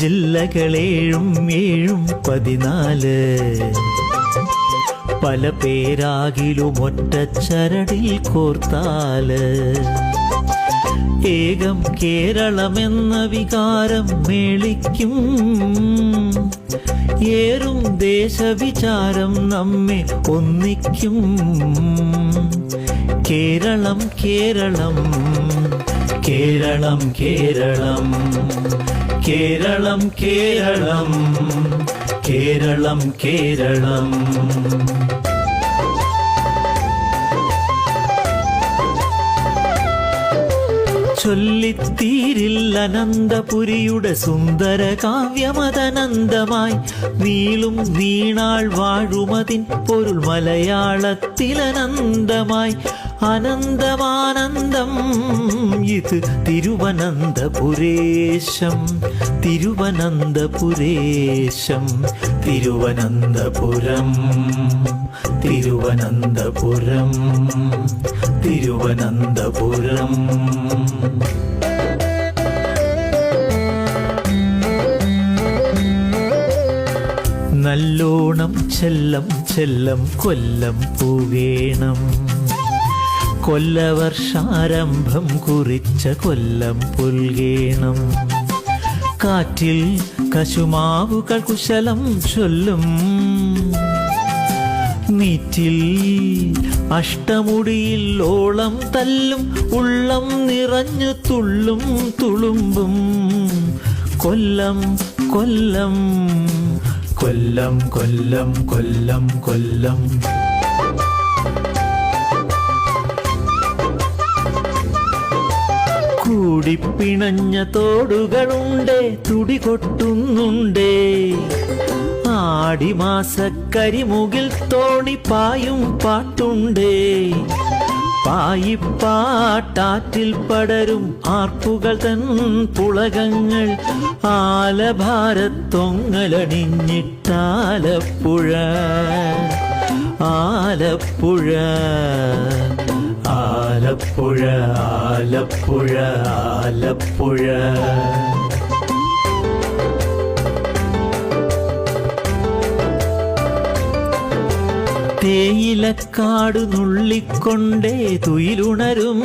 ജില്ലകളേഴും 14 പല പേരാകിലും ഒറ്റച്ചരടിൽ കോർത്താല് ഏകം കേരളമെന്ന വികാരം മേളിക്കും ഏറും ദേശവിചാരം നമ്മെ ഒന്നിക്കും. കേരളം കേരളം കേരളം കേരളം കേരളം കേരളം കേരളം കേരളം. ചൊല്ലിത്തീരിൽ അനന്തപുരിയുടെ സുന്ദര കാവ്യമതനന്തമായി നീളും നീണാൾ വാഴുമതിൻ പൊരുൾ മലയാളത്തിലനന്തമായി. അനന്തമാനന്ദം ഇത് തിരുവനന്തപുരേശം തിരുവനന്തപുരേശം തിരുവനന്തപുരം തിരുവനന്തപുരം തിരുവനന്തപുരം. നല്ലോണം ചെല്ലം ചെല്ലം കൊല്ലം പൂവേണം കൊല്ലവർഷാരംഭം കുറിച്ച കൊല്ലം പുൽകേണം. കാറ്റിൽ കശുമാവുകൾ കുശലം ചൊല്ലും നീറ്റിൽ അഷ്ടമുടിയിൽ ഓളം തല്ലും ഉള്ളം നിറഞ്ഞു തുള്ളും തുളുമ്പും. കൊല്ലം കൊല്ലം കൊല്ലം കൊല്ലം കൊല്ലം കൊല്ലം. കൂടിപ്പിണഞ്ഞ തോടുകളുണ്ടേ തുടികൊട്ടുന്നുണ്ടേ ആടിമാസക്കരിമുകിൽ തോണി പായും പാട്ടുണ്ടേ. പായിപ്പാട്ടാറ്റിൽ പടരും ആർപ്പുകൾ തൻ പുളകങ്ങൾ ആലഭാരത്തൊങ്ങലണിഞ്ഞിട്ടാലപ്പുഴ ആലപ്പുഴ ആലപ്പുഴ ആലപ്പുഴ ആലപ്പുഴ. തേയിലക്കാട് നുള്ളിക്കൊണ്ടേ തുയിലുണരും